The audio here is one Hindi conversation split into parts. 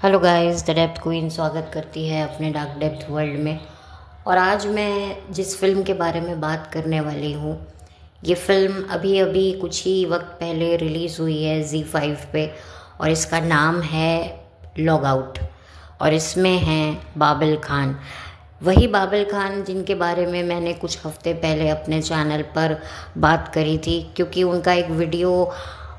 Hello guys, the depth queen स्वागत करती है अपने डार्क डेप्थ वर्ल्ड में। और आज मैं जिस फिल्म के बारे में बात करने वाली हूँ, ये फिल्म अभी अभी कुछ ही वक्त पहले रिलीज़ हुई है ZEE5 पे। और इसका नाम है लॉग आउट। और इसमें हैं बाबिल खान, वही बाबिल खान जिनके बारे में मैंने कुछ हफ्ते पहले अपने चैनल पर बात करी थी, क्योंकि उनका एक वीडियो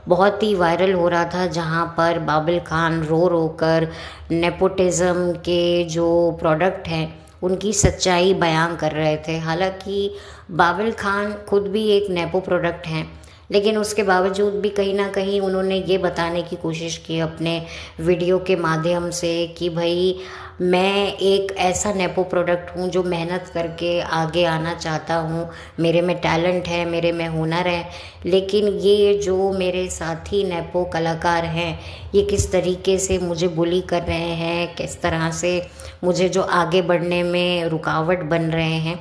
बहुत ही वायरल हो रहा था जहां पर बाबिल खान रो रो कर नेपोटिज्म के जो प्रोडक्ट हैं उनकी सच्चाई बयां कर रहे थे। हालांकि बाबिल खान खुद भी एक नेपो प्रोडक्ट हैं, लेकिन उसके बावजूद भी कहीं ना कहीं उन्होंने ये बताने की कोशिश की अपने वीडियो के माध्यम से कि भाई मैं एक ऐसा नेपो प्रोडक्ट हूँ जो मेहनत करके आगे आना चाहता हूँ, मेरे में टैलेंट है, मेरे में हुनर है, लेकिन ये जो मेरे साथी नेपो कलाकार हैं ये किस तरीके से मुझे बुली कर रहे हैं, किस तरह से मुझे जो आगे बढ़ने में रुकावट बन रहे हैं।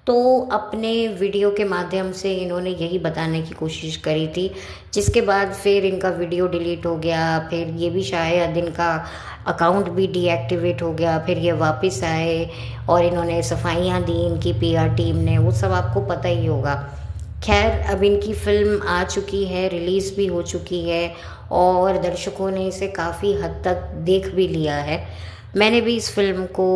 तो अपने वीडियो के माध्यम से इन्होंने यही बताने की कोशिश करी थी, जिसके बाद फिर इनका वीडियो डिलीट हो गया, फिर ये भी शायद इनका अकाउंट भी डीएक्टिवेट हो गया, फिर ये वापस आए और इन्होंने सफाइयाँ दी इनकी पीआर टीम ने, वो सब आपको पता ही होगा। खैर, अब इनकी फ़िल्म आ चुकी है, रिलीज़ भी हो चुकी है और दर्शकों ने इसे काफ़ी हद तक देख भी लिया है। मैंने भी इस फिल्म को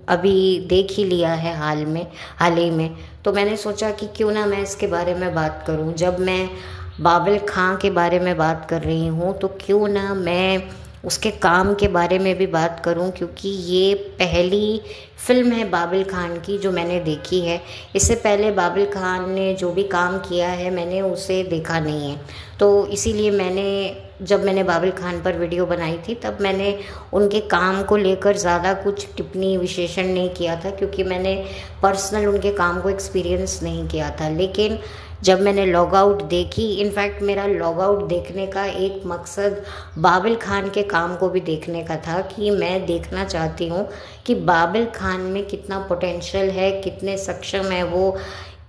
अभी देख ही लिया है हाल ही में। तो मैंने सोचा कि क्यों ना मैं इसके बारे में बात करूं। जब मैं बाबिल खान के बारे में बात कर रही हूं तो क्यों ना मैं उसके काम के बारे में भी बात करूं, क्योंकि ये पहली फिल्म है बाबिल खान की जो मैंने देखी है। इससे पहले बाबिल खान ने जो भी काम किया है मैंने उसे देखा नहीं है। तो इसीलिए जब मैंने बाबिल खान पर वीडियो बनाई थी तब मैंने उनके काम को लेकर ज़्यादा कुछ टिप्पणी विशेषण नहीं किया था, क्योंकि मैंने पर्सनल उनके काम को एक्सपीरियंस नहीं किया था। लेकिन जब मैंने लॉग आउट देखी, इनफैक्ट मेरा लॉग आउट देखने का एक मकसद बाबिल खान के काम को भी देखने का था कि मैं देखना चाहती हूँ कि बाबिल खान में कितना पोटेंशियल है, कितने सक्षम है वो,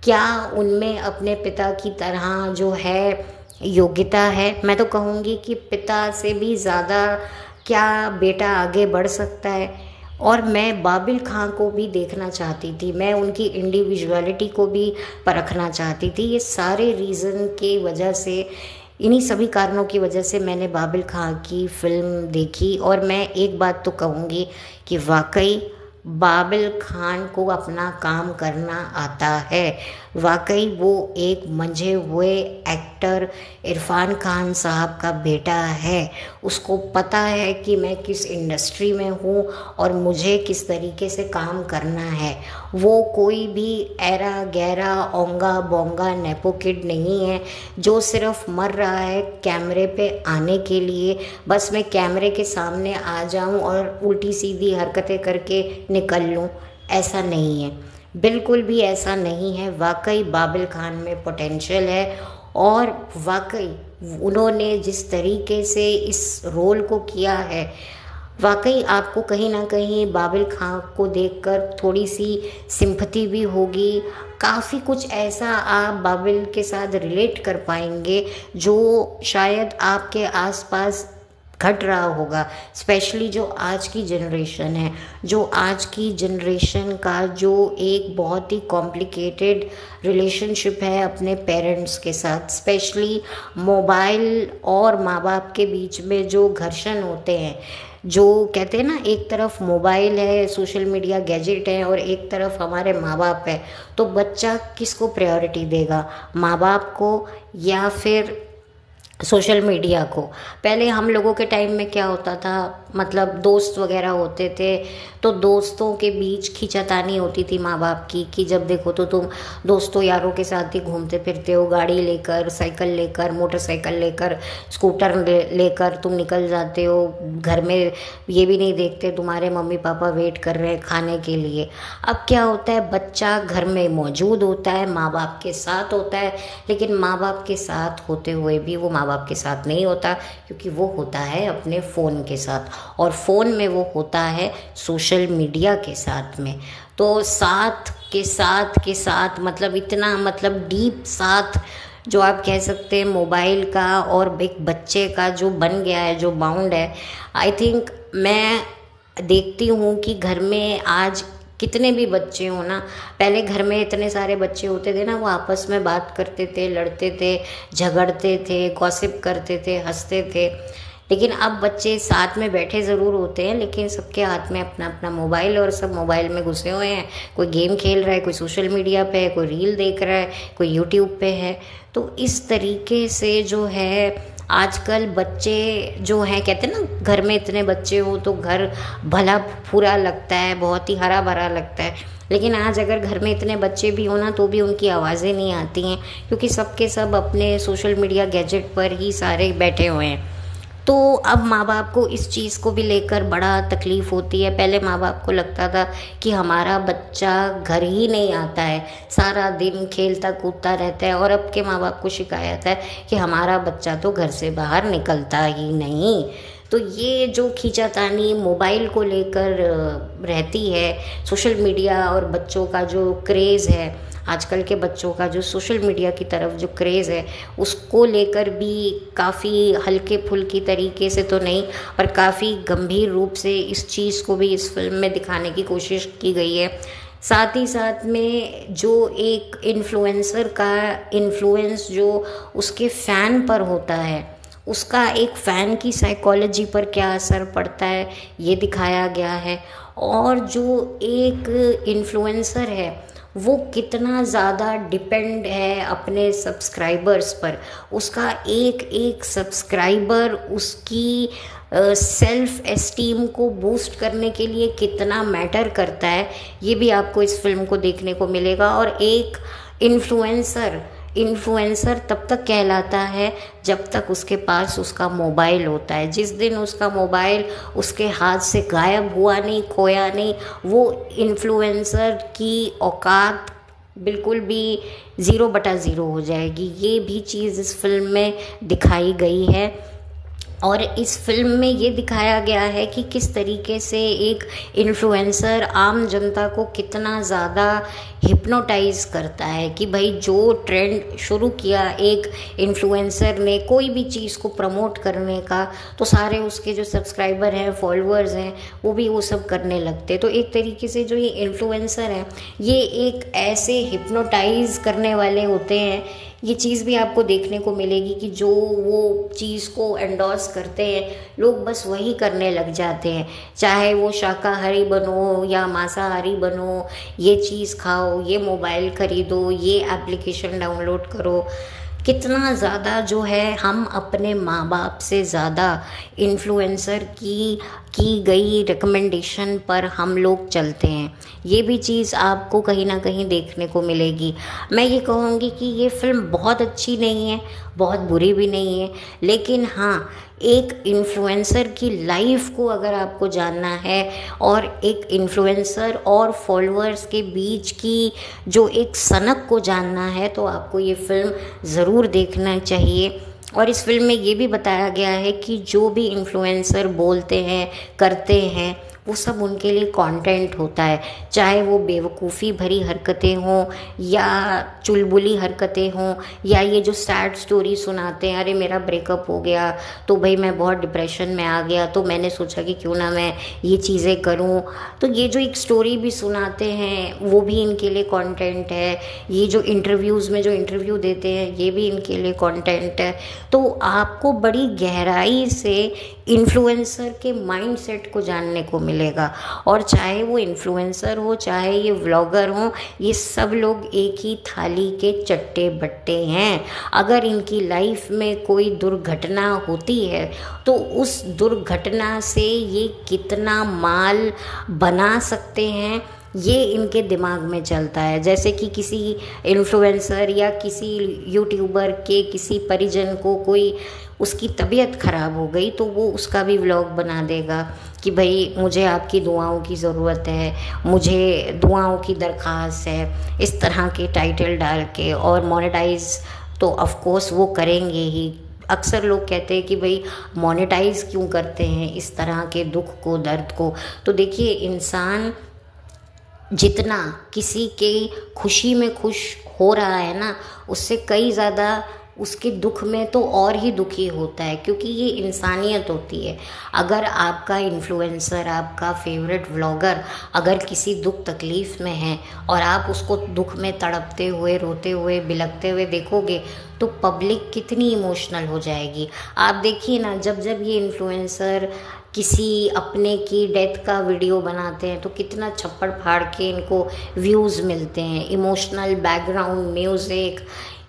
क्या उनमें अपने पिता की तरह जो है योग्यता है। मैं तो कहूँगी कि पिता से भी ज़्यादा क्या बेटा आगे बढ़ सकता है। और मैं बाबिल खान को भी देखना चाहती थी, मैं उनकी इंडिविजुअलिटी को भी परखना चाहती थी। ये सारे रीज़न की वजह से, इन्हीं सभी कारणों की वजह से मैंने बाबिल खान की फ़िल्म देखी। और मैं एक बात तो कहूँगी कि वाकई बाबिल खान को अपना काम करना आता है। वाकई वो एक मंझे हुए एक्टर इरफान खान साहब का बेटा है। उसको पता है कि मैं किस इंडस्ट्री में हूँ और मुझे किस तरीके से काम करना है। वो कोई भी ऐरा गैरा ओंगा बोंगा नेपो किड नहीं है जो सिर्फ मर रहा है कैमरे पे आने के लिए, बस मैं कैमरे के सामने आ जाऊं और उल्टी सीधी हरकतें करके निकल लूं। ऐसा नहीं है, बिल्कुल भी ऐसा नहीं है। वाकई बाबिल खान में पोटेंशियल है और वाकई उन्होंने जिस तरीके से इस रोल को किया है, वाकई आपको कहीं ना कहीं बाबिल खान को देखकर थोड़ी सी सिंपैथी भी होगी। काफ़ी कुछ ऐसा आप बाबिल के साथ रिलेट कर पाएंगे जो शायद आपके आसपास घट रहा होगा। स्पेशली जो आज की जनरेशन है, जो आज की जनरेशन का जो एक बहुत ही कॉम्प्लिकेटेड रिलेशनशिप है अपने पेरेंट्स के साथ, स्पेशली मोबाइल और माँ बाप के बीच में जो घर्षण होते हैं। जो कहते हैं ना, एक तरफ मोबाइल है, सोशल मीडिया गैजेट है और एक तरफ हमारे माँ बाप है, तो बच्चा किसको प्रायोरिटी देगा, माँ बाप को या फिर सोशल मीडिया को। पहले हम लोगों के टाइम में क्या होता था, मतलब दोस्त वगैरह होते थे तो दोस्तों के बीच खींचातानी होती थी माँ बाप की कि जब देखो तो तुम दोस्तों यारों के साथ ही घूमते फिरते हो, गाड़ी लेकर, साइकिल लेकर, मोटरसाइकिल लेकर, स्कूटर लेकर तुम निकल जाते हो। घर में ये भी नहीं देखते तुम्हारे मम्मी पापा वेट कर रहे हैं खाने के लिए। अब क्या होता है, बच्चा घर में मौजूद होता है, माँ बाप के साथ होता है, लेकिन माँ बाप के साथ होते हुए भी वो माँ बाप के साथ नहीं होता, क्योंकि वो होता है अपने फ़ोन के साथ, और फ़ोन में वो होता है सोशल मीडिया के साथ में। तो साथ के साथ मतलब इतना, मतलब डीप साथ जो आप कह सकते हैं मोबाइल का और एक बच्चे का जो बन गया है, जो बाउंड है, आई थिंक मैं देखती हूँ कि घर में आज कितने भी बच्चे हों ना, पहले घर में इतने सारे बच्चे होते थे ना, वो आपस में बात करते थे, लड़ते थे, झगड़ते थे, गॉसिप करते थे, हंसते थे। लेकिन अब बच्चे साथ में बैठे ज़रूर होते हैं, लेकिन सबके हाथ में अपना अपना मोबाइल, और सब मोबाइल में घुसे हुए हैं। कोई गेम खेल रहा है, कोई सोशल मीडिया पे है, कोई रील देख रहा है, कोई यूट्यूब पे है। तो इस तरीके से जो है आजकल बच्चे जो हैं, कहते हैं ना घर में इतने बच्चे हो तो घर भला पूरा लगता है, बहुत ही हरा भरा लगता है। लेकिन आज अगर घर में इतने बच्चे भी हो ना, तो भी उनकी आवाज़ें नहीं आती हैं, क्योंकि सबके सब अपने सोशल मीडिया गैजेट पर ही सारे बैठे हुए हैं। तो अब माँ बाप को इस चीज़ को भी लेकर बड़ा तकलीफ़ होती है। पहले माँ बाप को लगता था कि हमारा बच्चा घर ही नहीं आता है, सारा दिन खेलता कूदता रहता है, और अब के माँ बाप को शिकायत है कि हमारा बच्चा तो घर से बाहर निकलता ही नहीं। तो ये जो खींचातानी मोबाइल को लेकर रहती है, सोशल मीडिया और बच्चों का जो क्रेज़ है, आजकल के बच्चों का जो सोशल मीडिया की तरफ जो क्रेज़ है, उसको लेकर भी काफ़ी हल्के फुल्की तरीके से तो नहीं, पर काफ़ी गंभीर रूप से इस चीज़ को भी इस फिल्म में दिखाने की कोशिश की गई है। साथ ही साथ में जो एक इन्फ्लुएंसर का इन्फ्लुएंस जो उसके फ़ैन पर होता है, उसका एक फ़ैन की साइकोलॉजी पर क्या असर पड़ता है, ये दिखाया गया है। और जो एक इन्फ्लुएंसर है वो कितना ज़्यादा डिपेंड है अपने सब्सक्राइबर्स पर, उसका एक एक सब्सक्राइबर उसकी सेल्फ एस्टीम को बूस्ट करने के लिए कितना मैटर करता है, ये भी आपको इस फिल्म को देखने को मिलेगा। और एक इन्फ्लुएंसर तब तक कहलाता है जब तक उसके पास उसका मोबाइल होता है। जिस दिन उसका मोबाइल उसके हाथ से गायब हुआ नहीं, खोया नहीं, वो इन्फ्लुएंसर की औकात बिल्कुल भी 0/0 हो जाएगी। ये भी चीज़ इस फिल्म में दिखाई गई है। और इस फिल्म में ये दिखाया गया है कि किस तरीके से एक इन्फ्लुएंसर आम जनता को कितना ज़्यादा हिप्नोटाइज करता है कि भाई जो ट्रेंड शुरू किया एक इन्फ्लुएंसर ने कोई भी चीज़ को प्रमोट करने का, तो सारे उसके जो सब्सक्राइबर हैं, फॉलोअर्स हैं, वो भी वो सब करने लगते। तो एक तरीके से जो ये इन्फ्लुएंसर हैं, ये एक ऐसे हिप्नोटाइज करने वाले होते हैं। ये चीज़ भी आपको देखने को मिलेगी कि जो वो चीज़ को एंडोर्स करते हैं, लोग बस वही करने लग जाते हैं। चाहे वो शाकाहारी बनो या मांसाहारी बनो, ये चीज़ खाओ, ये मोबाइल खरीदो, ये एप्लीकेशन डाउनलोड करो। कितना ज़्यादा जो है हम अपने माँ बाप से ज़्यादा इन्फ्लुएंसर की गई रिकमेंडेशन पर हम लोग चलते हैं। ये भी चीज़ आपको कहीं ना कहीं देखने को मिलेगी। मैं ये कहूँगी कि ये फिल्म बहुत अच्छी नहीं है, बहुत बुरी भी नहीं है, लेकिन हाँ, एक इन्फ्लुएंसर की लाइफ को अगर आपको जानना है और एक इन्फ्लुएंसर और फॉलोअर्स के बीच की जो एक सनक को जानना है, तो आपको ये फिल्म ज़रूर देखना चाहिए। और इस फिल्म में ये भी बताया गया है कि जो भी इन्फ्लुएंसर बोलते हैं, करते हैं, वो सब उनके लिए कंटेंट होता है। चाहे वो बेवकूफ़ी भरी हरकतें हों या चुलबुली हरकतें हों, या ये जो सैड स्टोरी सुनाते हैं, अरे मेरा ब्रेकअप हो गया तो भाई मैं बहुत डिप्रेशन में आ गया, तो मैंने सोचा कि क्यों ना मैं ये चीज़ें करूं। तो ये जो एक स्टोरी भी सुनाते हैं, वो भी इनके लिए कंटेंट है। ये जो इंटरव्यूज़ में जो इंटरव्यू देते हैं, ये भी इनके लिए कंटेंट है। तो आपको बड़ी गहराई से इन्फ्लुएंसर के माइंडसेट को जानने को मिलेगा। और चाहे वो इन्फ्लुएंसर हो, चाहे ये व्लॉगर हो, ये सब लोग एक ही थाली के चट्टे बट्टे हैं। अगर इनकी लाइफ में कोई दुर्घटना होती है, तो उस दुर्घटना से ये कितना माल बना सकते हैं, ये इनके दिमाग में चलता है। जैसे कि किसी इन्फ्लुएंसर या किसी यूट्यूबर के किसी परिजन को कोई उसकी तबीयत ख़राब हो गई, तो वो उसका भी व्लॉग बना देगा कि भाई मुझे आपकी दुआओं की ज़रूरत है, मुझे दुआओं की दरख्वास्त है, इस तरह के टाइटल डाल के। और मोनेटाइज तो ऑफ कोर्स वो करेंगे ही। अक्सर लोग कहते हैं कि भाई मोनेटाइज क्यों करते हैं इस तरह के दुख को, दर्द को। तो देखिए, इंसान जितना किसी के खुशी में खुश हो रहा है ना, उससे कई ज़्यादा उसके दुख में तो और ही दुखी होता है, क्योंकि ये इंसानियत होती है। अगर आपका इन्फ्लुएंसर, आपका फेवरेट व्लॉगर अगर किसी दुख तकलीफ़ में है और आप उसको दुख में तड़पते हुए, रोते हुए, बिलखते हुए देखोगे तो पब्लिक कितनी इमोशनल हो जाएगी। आप देखिए ना, जब जब ये इन्फ्लुएंसर किसी अपने की डेथ का वीडियो बनाते हैं तो कितना छप्पड़ फाड़ के इनको व्यूज़ मिलते हैं, इमोशनल बैकग्राउंड म्यूज़िक,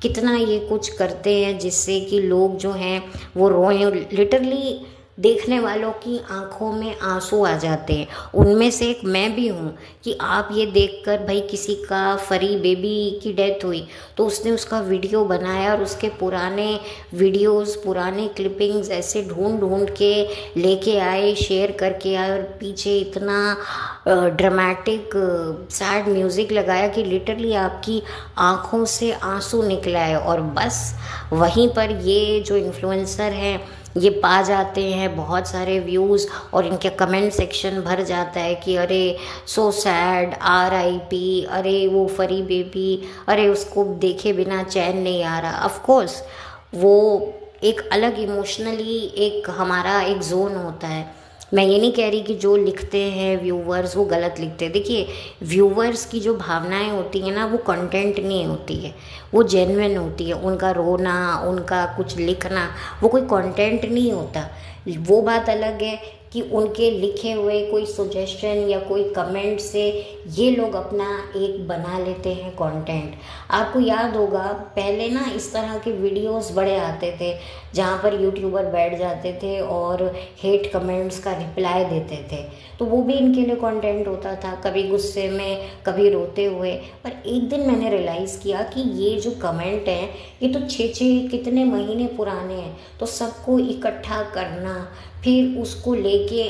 कितना ये कुछ करते हैं जिससे कि लोग जो हैं वो रोएं। लिटरली देखने वालों की आंखों में आंसू आ जाते हैं। उनमें से एक मैं भी हूँ कि आप ये देखकर, भाई किसी का फरी बेबी की डेथ हुई तो उसने उसका वीडियो बनाया और उसके पुराने वीडियोस, पुराने क्लिपिंग्स ऐसे ढूंढ ढूंढ के लेके आए, शेयर करके आए और पीछे इतना ड्रामेटिक सैड म्यूज़िक लगाया कि लिटरली आपकी आंखों से आंसू निकल आए। और बस वहीं पर ये जो इन्फ्लुएंसर हैं ये पा जाते हैं बहुत सारे व्यूज़ और इनके कमेंट सेक्शन भर जाता है कि अरे सो सैड, RIP, अरे वो फरी बेबी, अरे उसको देखे बिना चैन नहीं आ रहा। ऑफ कोर्स वो एक अलग इमोशनली एक हमारा एक जोन होता है। मैं ये नहीं कह रही कि जो लिखते हैं व्यूवर्स वो गलत लिखते हैं। देखिए, व्यूवर्स की जो भावनाएं होती हैं ना, वो कंटेंट नहीं होती है, वो जेन्युइन होती है। उनका रोना, उनका कुछ लिखना, वो कोई कंटेंट नहीं होता। वो बात अलग है कि उनके लिखे हुए कोई सजेशन या कोई कमेंट से ये लोग अपना एक बना लेते हैं कंटेंट। आपको याद होगा पहले ना इस तरह के वीडियोस बड़े आते थे जहाँ पर यूट्यूबर बैठ जाते थे और हेट कमेंट्स का रिप्लाई देते थे, तो वो भी इनके लिए कंटेंट होता था, कभी गुस्से में, कभी रोते हुए। पर एक दिन मैंने रियलाइज़ किया कि ये जो कमेंट हैं ये तो 6 कितने महीने पुराने हैं, तो सबको इकट्ठा करना, फिर उसको लेके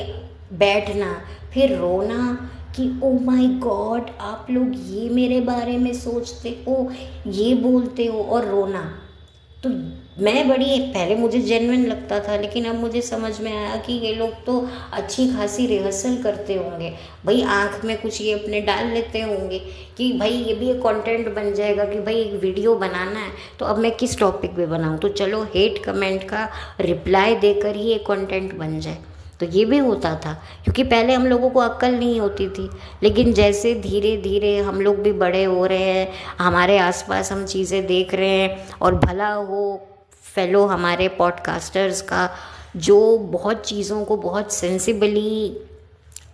बैठना, फिर रोना कि ओ माय गॉड आप लोग ये मेरे बारे में सोचते हो, ये बोलते हो, और रोना। तो मैं बड़ी, पहले मुझे जेन्युइन लगता था, लेकिन अब मुझे समझ में आया कि ये लोग तो अच्छी खासी रिहर्सल करते होंगे। भाई आँख में कुछ ये अपने डाल लेते होंगे कि भाई ये भी एक कंटेंट बन जाएगा कि भाई एक वीडियो बनाना है तो अब मैं किस टॉपिक पे बनाऊँ, तो चलो हेट कमेंट का रिप्लाई देकर ही एक कंटेंट बन जाए। तो ये भी होता था, क्योंकि पहले हम लोगों को अक्ल नहीं होती थी, लेकिन जैसे धीरे धीरे हम लोग भी बड़े हो रहे हैं, हमारे आसपास हम चीज़ें देख रहे हैं, और भला हो फेलो हमारे पॉडकास्टर्स का जो बहुत चीज़ों को बहुत सेंसिबली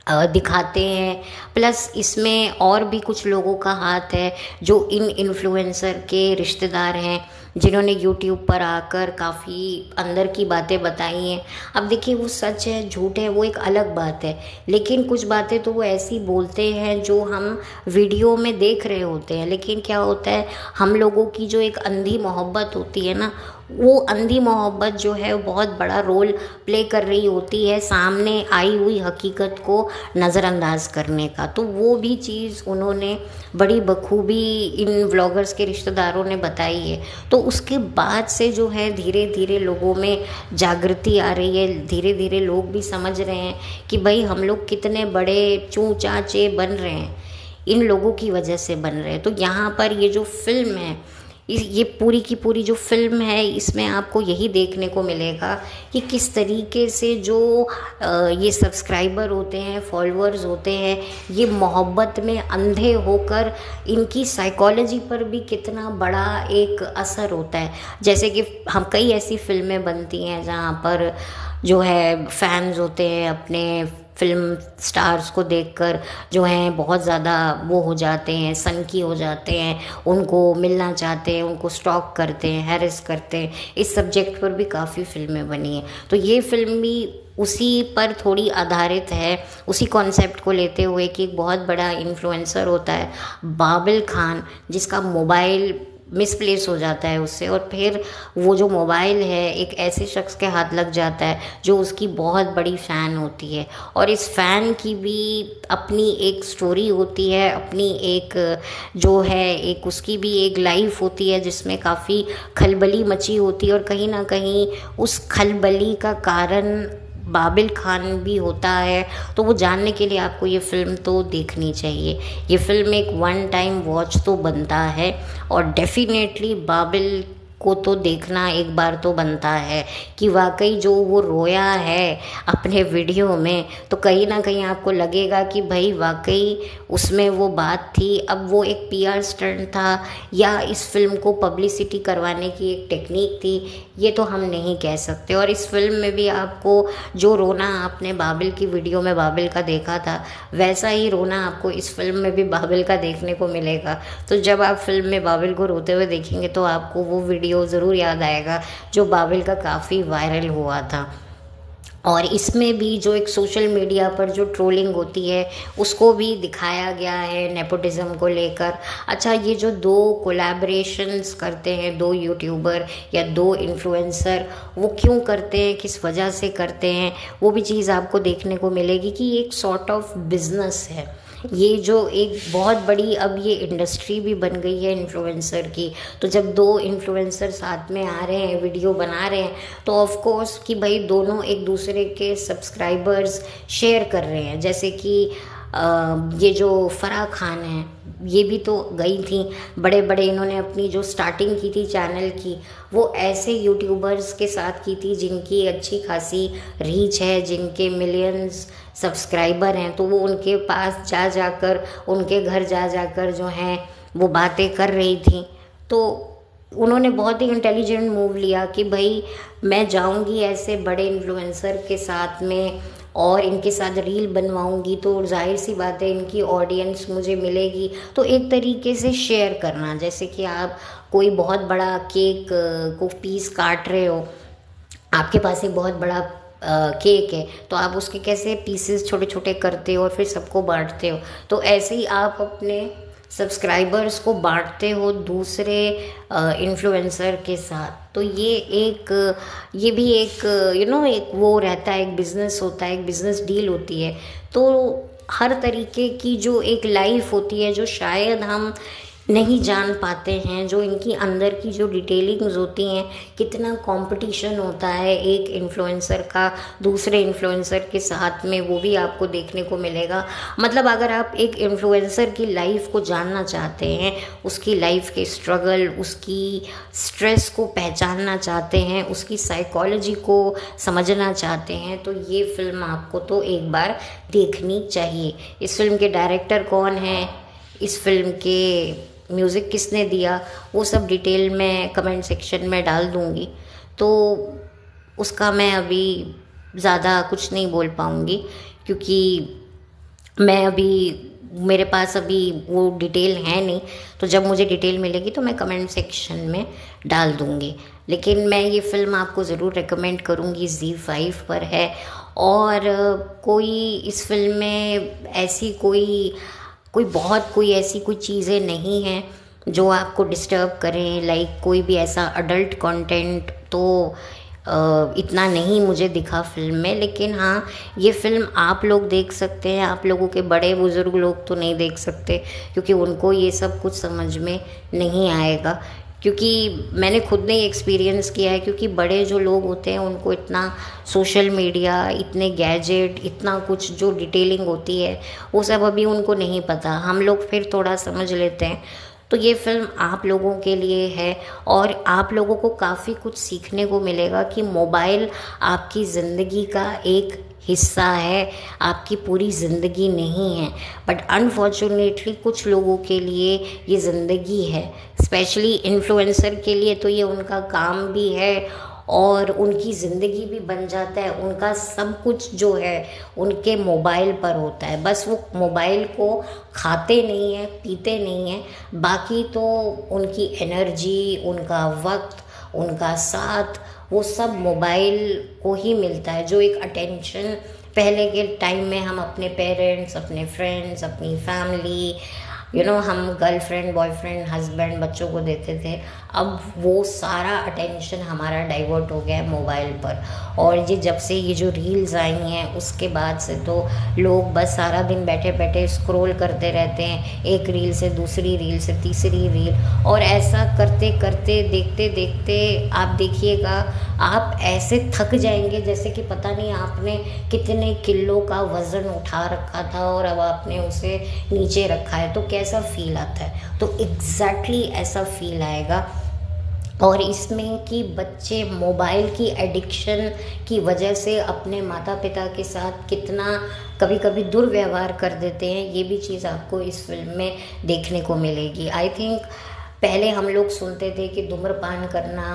दिखाते हैं। प्लस इसमें और भी कुछ लोगों का हाथ है जो इन इन्फ्लुएंसर के रिश्तेदार हैं, जिन्होंने यूट्यूब पर आकर काफ़ी अंदर की बातें बताई हैं। अब देखिए, वो सच है झूठ है वो एक अलग बात है, लेकिन कुछ बातें तो वो ऐसी बोलते हैं जो हम वीडियो में देख रहे होते हैं। लेकिन क्या होता है, हम लोगों की जो एक अंधी मोहब्बत होती है ना, वो अंधी मोहब्बत जो है वो बहुत बड़ा रोल प्ले कर रही होती है सामने आई हुई हकीकत को नज़रअंदाज करने का। तो वो भी चीज़ उन्होंने बड़ी बखूबी इन व्लॉगर्स के रिश्तेदारों ने बताई है। तो उसके बाद से जो है धीरे धीरे लोगों में जागृति आ रही है, धीरे धीरे लोग भी समझ रहे हैं कि भाई हम लोग कितने बड़े चूँ चाचे बन रहे हैं, इन लोगों की वजह से बन रहे हैं। तो यहाँ पर ये जो फिल्म है, ये पूरी की पूरी जो फिल्म है, इसमें आपको यही देखने को मिलेगा कि किस तरीके से जो ये सब्सक्राइबर होते हैं, फॉलोअर्स होते हैं, ये मोहब्बत में अंधे होकर इनकी साइकोलॉजी पर भी कितना बड़ा एक असर होता है। जैसे कि हम कई ऐसी फिल्में बनती हैं जहाँ पर जो है फैंस होते हैं अपने फिल्म स्टार्स को देखकर जो हैं बहुत ज़्यादा वो हो जाते हैं, सनकी हो जाते हैं, उनको मिलना चाहते हैं, उनको स्टॉक करते हैं, हैरेस करते हैं। इस सब्जेक्ट पर भी काफ़ी फिल्में बनी हैं। तो ये फिल्म भी उसी पर थोड़ी आधारित है, उसी कॉन्सेप्ट को लेते हुए कि एक बहुत बड़ा इन्फ्लुएंसर होता है बाबिल खान, जिसका मोबाइल मिसप्लेस हो जाता है उससे, और फिर वो जो मोबाइल है एक ऐसे शख्स के हाथ लग जाता है जो उसकी बहुत बड़ी फ़ैन होती है। और इस फ़ैन की भी अपनी एक स्टोरी होती है, अपनी एक जो है एक उसकी भी एक लाइफ होती है जिसमें काफ़ी खलबली मची होती है, और कहीं ना कहीं उस खलबली का कारण बाबिल खान भी होता है। तो वो जानने के लिए आपको ये फ़िल्म तो देखनी चाहिए। ये फ़िल्म एक वन टाइम वॉच तो बनता है, और डेफिनेटली बाबिल को तो देखना एक बार तो बनता है कि वाकई जो वो रोया है अपने वीडियो में, तो कहीं ना कहीं आपको लगेगा कि भाई वाकई उसमें वो बात थी। अब वो एक पीआर स्टंट था या इस फिल्म को पब्लिसिटी करवाने की एक टेक्निक थी, ये तो हम नहीं कह सकते। और इस फिल्म में भी आपको जो रोना आपने बाबिल की वीडियो में बाबिल का देखा था, वैसा ही रोना आपको इस फिल्म में भी बाबिल का देखने को मिलेगा। तो जब आप फिल्म में बाबिल को रोते हुए देखेंगे तो आपको वो वीडियो ज़रूर याद आएगा जो बाबिल का काफ़ी वायरल हुआ था। और इसमें भी जो एक सोशल मीडिया पर जो ट्रोलिंग होती है उसको भी दिखाया गया है नेपोटिज्म को लेकर। अच्छा, ये जो दो कोलैबोरेशंस करते हैं, दो यूट्यूबर या दो इन्फ्लुएंसर, वो क्यों करते हैं, किस वजह से करते हैं, वो भी चीज़ आपको देखने को मिलेगी कि एक सॉर्ट ऑफ बिजनेस है ये, जो एक बहुत बड़ी अब ये इंडस्ट्री भी बन गई है इन्फ्लुएंसर की। तो जब दो इन्फ्लुएंसर साथ में आ रहे हैं, वीडियो बना रहे हैं, तो ऑफ कोर्स कि भाई दोनों एक दूसरे के सब्सक्राइबर्स शेयर कर रहे हैं। जैसे कि ये जो फराह खान है, ये भी तो गई थी बड़े बड़े, इन्होंने अपनी जो स्टार्टिंग की थी चैनल की, वो ऐसे यूट्यूबर्स के साथ की थी जिनकी अच्छी खासी रीच है, जिनके मिलियंस सब्सक्राइबर हैं। तो वो उनके पास जा जाकर, उनके घर जा जाकर जो हैं वो बातें कर रही थी। तो उन्होंने बहुत ही इंटेलिजेंट मूव लिया कि भाई मैं जाऊंगी ऐसे बड़े इन्फ्लुएंसर के साथ में और इनके साथ रील बनवाऊंगी, तो जाहिर सी बात है इनकी ऑडियंस मुझे मिलेगी। तो एक तरीके से शेयर करना, जैसे कि आप कोई बहुत बड़ा केक को पीस काट रहे हो, आपके पास एक बहुत बड़ा केक है, तो आप उसके कैसे पीसेस छोटे छोटे करते हो और फिर सबको बांटते हो। तो ऐसे ही आप अपने सब्सक्राइबर्स को बांटते हो दूसरे इन्फ्लुएंसर के साथ। तो ये भी एक एक वो रहता है, एक बिज़नेस होता है, एक बिज़नेस डील होती है। तो हर तरीके की जो एक लाइफ होती है जो शायद हम नहीं जान पाते हैं, जो इनकी अंदर की जो डिटेलिंग्स होती हैं, कितना कंपटीशन होता है एक इन्फ्लुएंसर का दूसरे इन्फ्लुएंसर के साथ में, वो भी आपको देखने को मिलेगा। मतलब अगर आप एक इन्फ्लुएंसर की लाइफ को जानना चाहते हैं, उसकी लाइफ के स्ट्रगल, उसकी स्ट्रेस को पहचानना चाहते हैं, उसकी साइकोलॉजी को समझना चाहते हैं, तो ये फिल्म आपको तो एक बार देखनी चाहिए। इस फिल्म के डायरेक्टर कौन हैं, इस फिल्म के म्यूज़िक किसने दिया, वो सब डिटेल में कमेंट सेक्शन में डाल दूँगी। तो उसका मैं अभी ज़्यादा कुछ नहीं बोल पाऊँगी, क्योंकि मेरे पास अभी वो डिटेल है नहीं। तो जब मुझे डिटेल मिलेगी तो मैं कमेंट सेक्शन में डाल दूँगी। लेकिन मैं ये फ़िल्म आपको ज़रूर रेकमेंड करूँगी, ZEE5 पर है। और कोई इस फिल्म में ऐसी कोई ऐसी कोई चीज़ें नहीं हैं जो आपको डिस्टर्ब करें, लाइक कोई भी ऐसा अडल्ट कंटेंट तो इतना नहीं मुझे दिखा फिल्म में। लेकिन हाँ, ये फिल्म आप लोग देख सकते हैं, आप लोगों के बड़े बुजुर्ग लोग तो नहीं देख सकते, क्योंकि उनको ये सब कुछ समझ में नहीं आएगा। क्योंकि मैंने खुद ने एक्सपीरियंस किया है, क्योंकि बड़े जो लोग होते हैं उनको इतना सोशल मीडिया, इतने गैजेट, इतना कुछ जो डिटेलिंग होती है वो सब अभी उनको नहीं पता। हम लोग फिर थोड़ा समझ लेते हैं। तो ये फिल्म आप लोगों के लिए है और आप लोगों को काफ़ी कुछ सीखने को मिलेगा कि मोबाइल आपकी ज़िंदगी का एक हिस्सा है, आपकी पूरी ज़िंदगी नहीं है। बट अनफॉर्चुनेटली कुछ लोगों के लिए ये ज़िंदगी है, स्पेशली इन्फ्लुएंसर के लिए तो ये उनका काम भी है और उनकी ज़िंदगी भी बन जाता है। उनका सब कुछ जो है उनके मोबाइल पर होता है, बस वो मोबाइल को खाते नहीं हैं, पीते नहीं हैं, बाकी तो उनकी एनर्जी, उनका वक्त, उनका साथ, वो सब मोबाइल को ही मिलता है। जो एक अटेंशन पहले के टाइम में हम अपने पेरेंट्स, अपने फ्रेंड्स, अपनी फैमिली, हम गर्लफ्रेंड, बॉयफ्रेंड, हस्बैंड, बच्चों को देते थे, अब वो सारा अटेंशन हमारा डाइवर्ट हो गया है मोबाइल पर। और ये जब से ये जो रील्स आई हैं उसके बाद से तो लोग बस सारा दिन बैठे बैठे स्क्रॉल करते रहते हैं, एक रील से दूसरी रील से तीसरी रील, और ऐसा करते करते देखते देखते आप देखिएगा आप ऐसे थक जाएंगे जैसे कि पता नहीं आपने कितने किलो का वज़न उठा रखा था और अब आपने उसे नीचे रखा है, तो कैसा फील आता है। तो एग्जैक्टली ऐसा फील आएगा और इसमें कि बच्चे मोबाइल की एडिक्शन की वजह से अपने माता पिता के साथ कितना कभी कभी दुर्व्यवहार कर देते हैं, ये भी चीज़ आपको इस फिल्म में देखने को मिलेगी। आई थिंक पहले हम लोग सुनते थे कि धूम्रपान करना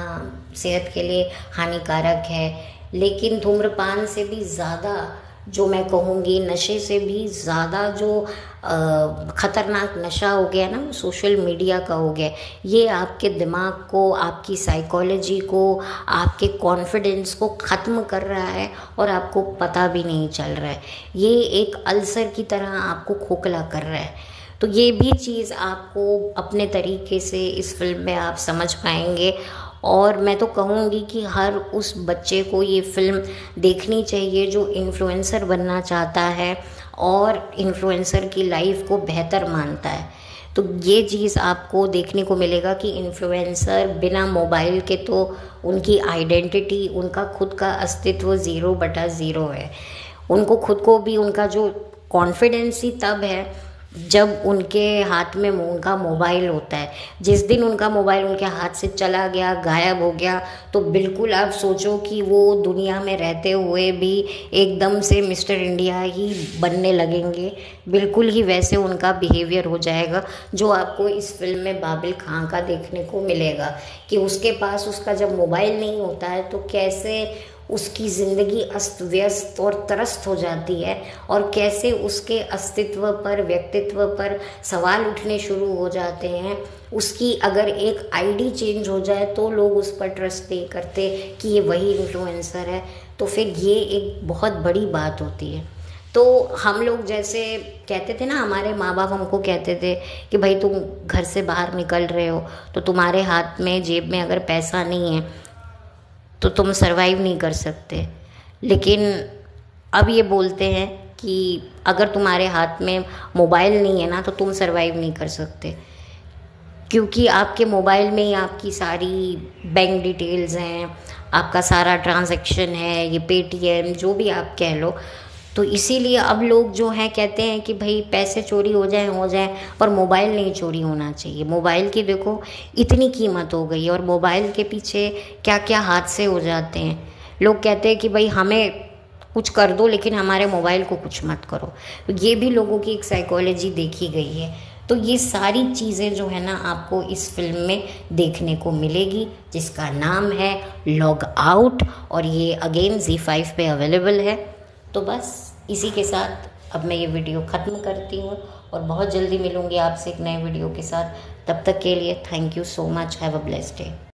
सेहत के लिए हानिकारक है, लेकिन धूम्रपान से भी ज़्यादा, जो मैं कहूँगी नशे से भी ज़्यादा जो ख़तरनाक नशा हो गया ना, वो सोशल मीडिया का हो गया। ये आपके दिमाग को, आपकी साइकोलॉजी को, आपके कॉन्फिडेंस को ख़त्म कर रहा है और आपको पता भी नहीं चल रहा है। ये एक अल्सर की तरह आपको खोखला कर रहा है। तो ये भी चीज़ आपको अपने तरीके से इस फिल्म में आप समझ पाएंगे। और मैं तो कहूँगी कि हर उस बच्चे को ये फिल्म देखनी चाहिए जो इन्फ्लुएंसर बनना चाहता है और इन्फ्लुएंसर की लाइफ को बेहतर मानता है। तो ये चीज़ आपको देखने को मिलेगा कि इन्फ्लुएंसर बिना मोबाइल के तो उनकी आइडेंटिटी, उनका खुद का अस्तित्व 0/0 है। उनको खुद को भी, उनका जो कॉन्फिडेंस ही तब है जब उनके हाथ में उनका मोबाइल होता है। जिस दिन उनका मोबाइल उनके हाथ से चला गया, गायब हो गया, तो बिल्कुल आप सोचो कि वो दुनिया में रहते हुए भी एकदम से मिस्टर इंडिया ही बनने लगेंगे। बिल्कुल ही वैसे उनका बिहेवियर हो जाएगा जो आपको इस फिल्म में बाबिल खां का देखने को मिलेगा कि उसके पास उसका जब मोबाइल नहीं होता है तो कैसे उसकी ज़िंदगी अस्त व्यस्त और त्रस्त हो जाती है और कैसे उसके अस्तित्व पर, व्यक्तित्व पर सवाल उठने शुरू हो जाते हैं। उसकी अगर एक आईडी चेंज हो जाए तो लोग उस पर ट्रस्ट नहीं करते कि ये वही इन्फ्लुएंसर है, तो फिर ये एक बहुत बड़ी बात होती है। तो हम लोग जैसे कहते थे ना, हमारे माँ बाप हमको कहते थे कि भाई तुम घर से बाहर निकल रहे हो तो तुम्हारे हाथ में, जेब में अगर पैसा नहीं है तो तुम सरवाइव नहीं कर सकते। लेकिन अब ये बोलते हैं कि अगर तुम्हारे हाथ में मोबाइल नहीं है ना तो तुम सरवाइव नहीं कर सकते, क्योंकि आपके मोबाइल में ही आपकी सारी बैंक डिटेल्स हैं, आपका सारा ट्रांजैक्शन है, ये पेटीएम जो भी आप कह लो। तो इसीलिए अब लोग जो हैं कहते हैं कि भाई पैसे चोरी हो जाए पर मोबाइल नहीं चोरी होना चाहिए। मोबाइल की देखो इतनी कीमत हो गई है और मोबाइल के पीछे क्या क्या हादसे हो जाते हैं। लोग कहते हैं कि भाई हमें कुछ कर दो लेकिन हमारे मोबाइल को कुछ मत करो। तो ये भी लोगों की एक साइकोलॉजी देखी गई है। तो ये सारी चीज़ें जो है ना आपको इस फिल्म में देखने को मिलेगी, जिसका नाम है लॉग आउट, और ये अगेन ZEE5 पे अवेलेबल है। तो बस इसी के साथ अब मैं ये वीडियो ख़त्म करती हूँ और बहुत जल्दी मिलूँगी आपसे एक नए वीडियो के साथ। तब तक के लिए thank you so much. Have a blessed day.